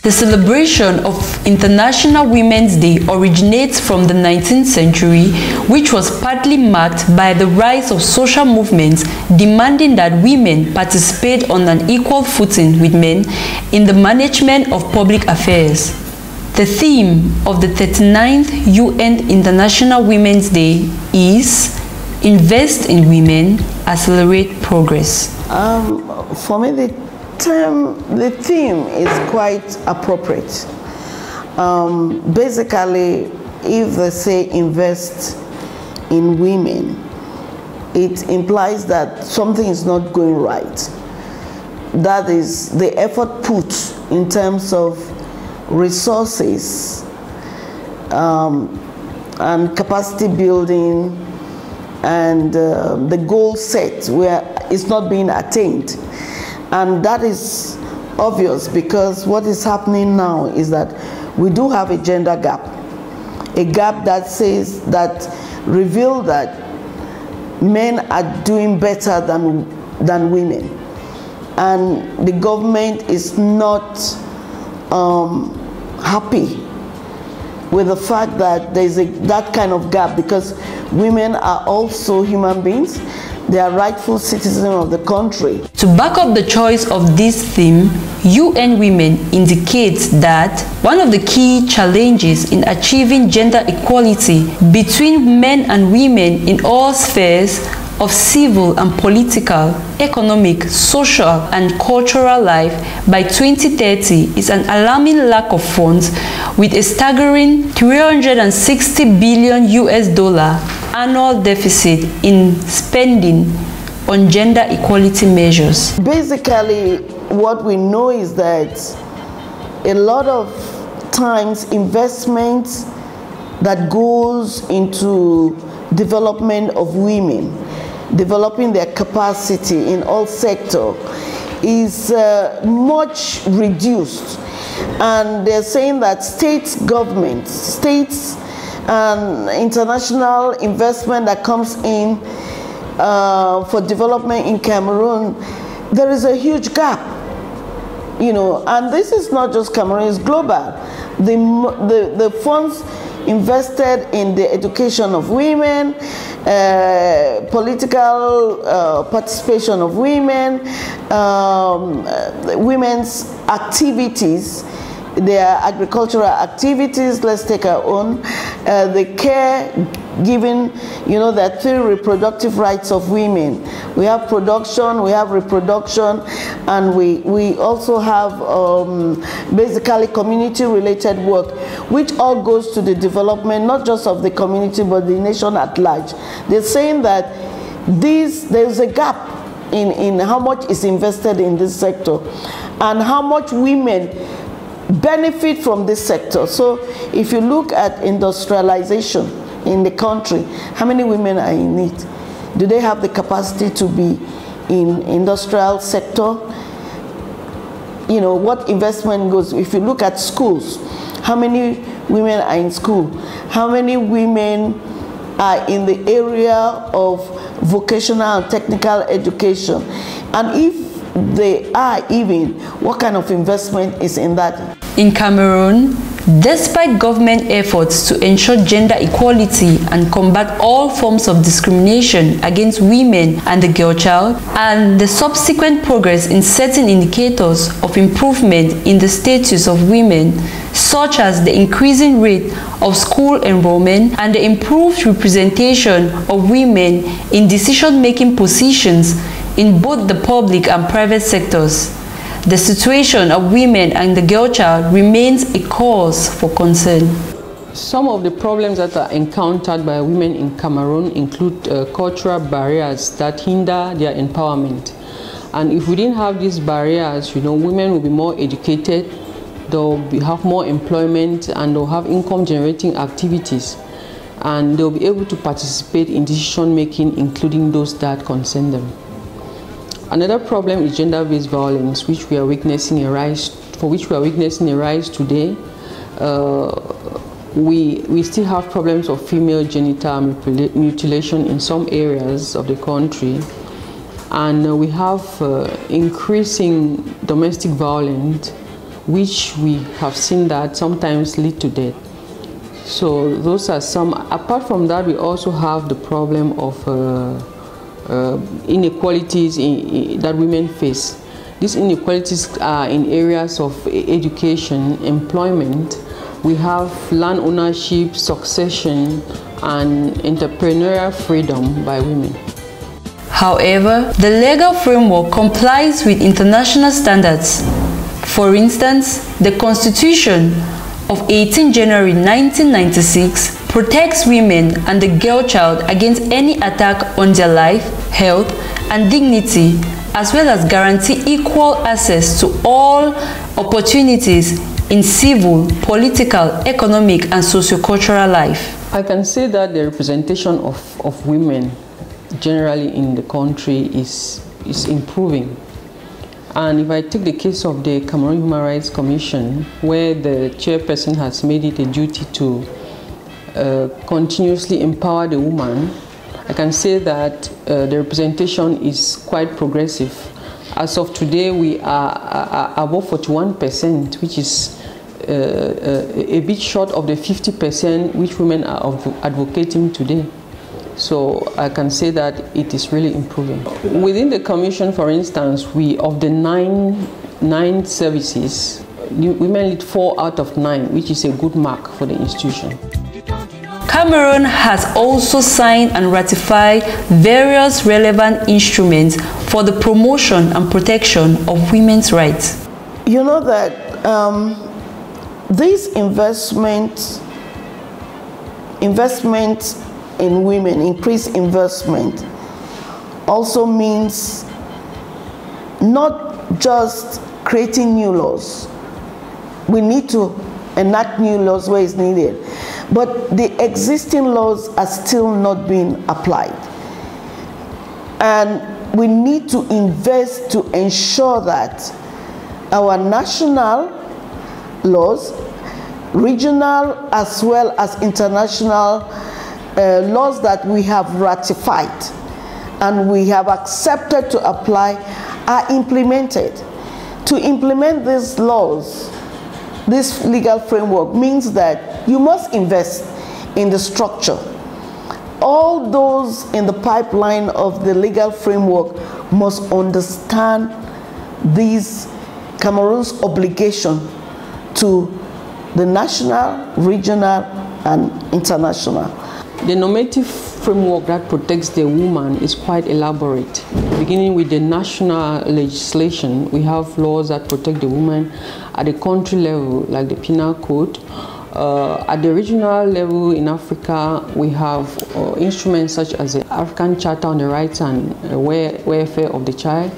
The celebration of International Women's Day originates from the 19th century, which was partly marked by the rise of social movements demanding that women participate on an equal footing with men in the management of public affairs. The theme of the 39th UN International Women's Day is Invest in Women, Accelerate Progress. For me, the theme is quite appropriate. Basically, if they say invest in women, it implies that something is not going right. That is the effort put in terms of resources and capacity building and the goal set where it's not being attained. And that is obvious because what is happening now is that we do have a gender gap. A gap that says, that reveals that men are doing better than women. And the government is not happy with the fact that there's that kind of gap, because women are also human beings. They are rightful citizens of the country. To back up the choice of this theme, UN Women indicates that one of the key challenges in achieving gender equality between men and women in all spheres of civil and political, economic, social, and cultural life by 2030 is an alarming lack of funds, with a staggering $360 billion annual deficit in spending on gender equality measures. Basically, what we know is that a lot of times investments that goes into development of women, developing their capacity in all sectors, is much reduced. And they're saying that states and international investment that comes in for development in Cameroon, there is a huge gap, you know. And this is not just Cameroon, it's global. The funds invested in the education of women, political participation of women, women's activities, their agricultural activities. Let's take our own, the care given, you know, the 3 reproductive rights of women. We have production, we have reproduction, and we also have basically community related work, which all goes to the development not just of the community but the nation at large. They're saying that there's a gap in how much is invested in this sector and how much women benefit from this sector. So if you look at industrialization in the country, how many women are in it? Do they have the capacity to be in industrial sector? You know, what investment goes? If you look at schools, how many women are in school? How many women are in the area of vocational and technical education? And if they are, even what kind of investment is in that? In Cameroon, despite government efforts to ensure gender equality and combat all forms of discrimination against women and the girl child, and the subsequent progress in certain indicators of improvement in the status of women, such as the increasing rate of school enrollment and the improved representation of women in decision-making positions in both the public and private sectors, the situation of women and the girl child remains a cause for concern. Some of the problems that are encountered by women in Cameroon include cultural barriers that hinder their empowerment. And if we didn't have these barriers, you know, women will be more educated, they'll have more employment, and they'll have income-generating activities. And they'll be able to participate in decision-making, including those that concern them. Another problem is gender-based violence, which we are witnessing a rise today. we still have problems of female genital mutilation in some areas of the country, and we have increasing domestic violence, which we have seen that sometimes lead to death. So those are some. Apart from that, we also have the problem of inequalities that women face. These inequalities are in areas of education, employment. We have land ownership, succession, and entrepreneurial freedom by women. However, the legal framework complies with international standards. For instance, the Constitution of 18 January 1996 protects women and the girl child against any attack on their life, health, and dignity, as well as guarantee equal access to all opportunities in civil, political, economic, and socio-cultural life. I can say that the representation of women generally in the country is improving. And if I take the case of the Cameroon Human Rights Commission, where the chairperson has made it a duty to continuously empower the woman, I can say that the representation is quite progressive. As of today, we are above 41%, which is a bit short of the 50% which women are advocating today. So I can say that it is really improving. Within the commission, for instance, of the nine services, women lead 4 out of 9, which is a good mark for the institution. Cameroon has also signed and ratified various relevant instruments for the promotion and protection of women's rights. You know that these investments in women, increased investment, also means not just creating new laws. We need to enact new laws where it's needed, but the existing laws are still not being applied. And we need to invest to ensure that our national laws, regional as well as international laws that we have ratified and we have accepted to apply are implemented. To implement these laws, this legal framework means that you must invest in the structure. All those in the pipeline of the legal framework must understand these Cameroon's obligation to the national, regional, and international. The normative framework that protects the woman is quite elaborate. Beginning with the national legislation, we have laws that protect the woman at the country level, like the Penal Code. At the regional level in Africa, we have instruments such as the African Charter on the Rights and Welfare of the Child.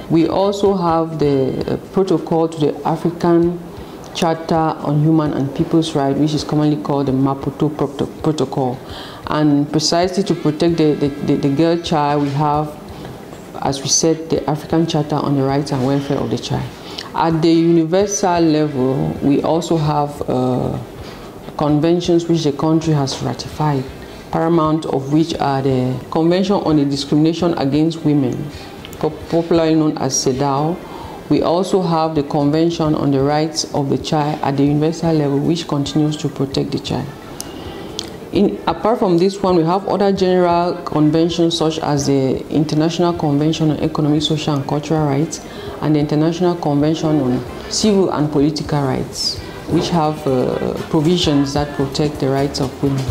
We also have the protocol to the African Charter on Human and People's Rights, which is commonly called the Maputo Protocol. And precisely to protect the girl child, we have, as we said, the African Charter on the Rights and Welfare of the Child. At the universal level, we also have conventions which the country has ratified, paramount of which are the Convention on the Discrimination Against Women, popularly known as CEDAW. We also have the Convention on the Rights of the Child at the universal level, which continues to protect the child. Apart from this one, we have other general conventions such as the International Convention on Economic, Social and Cultural Rights and the International Convention on Civil and Political Rights, which have provisions that protect the rights of women.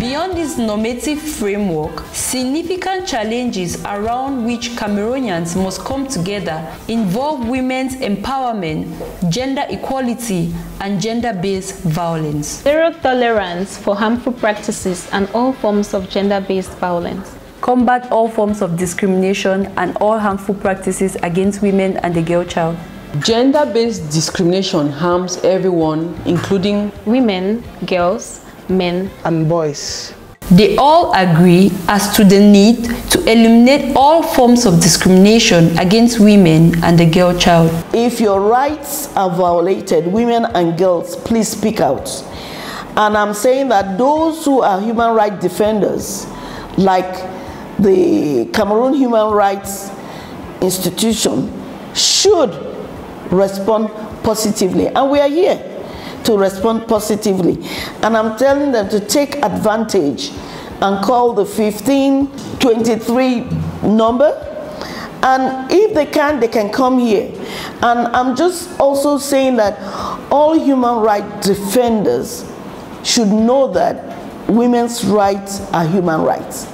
Beyond this normative framework, significant challenges around which Cameroonians must come together involve women's empowerment, gender equality, and gender-based violence. Zero tolerance for harmful practices and all forms of gender-based violence. Combat all forms of discrimination and all harmful practices against women and the girl child. Gender-based discrimination harms everyone, including women, girls, men, and boys. They all agree as to the need to eliminate all forms of discrimination against women and the girl child. If your rights are violated, women and girls, please speak out. And I'm saying that those who are human rights defenders, like the Cameroon Human Rights Institution, should respond positively. And we are here to respond positively. And I'm telling them to take advantage and call the 1523 number. And if they can come here. And I'm just also saying that all human rights defenders should know that women's rights are human rights.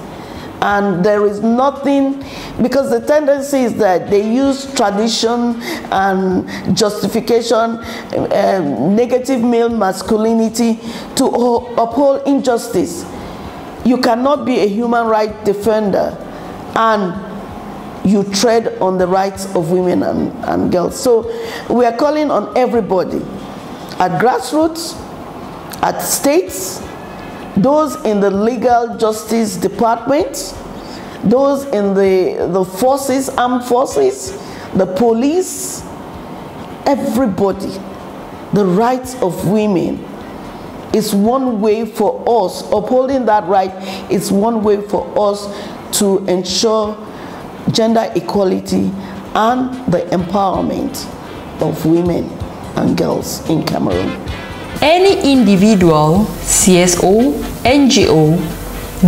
And there is nothing, because the tendency is that they use tradition and justification, negative male masculinity to uphold injustice. You cannot be a human rights defender and you tread on the rights of women and girls. So we are calling on everybody at grassroots, at states, those in the legal justice department, those in the forces, armed forces, the police, everybody. The rights of women is one way for us, upholding that right is one way for us to ensure gender equality and the empowerment of women and girls in Cameroon. Any individual, CSO, NGO,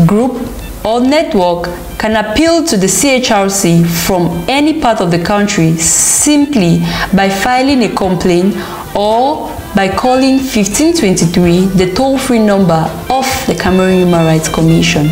group, or network can appeal to the CHRC from any part of the country simply by filing a complaint or by calling 1523, the toll-free number of the Cameroon Human Rights Commission.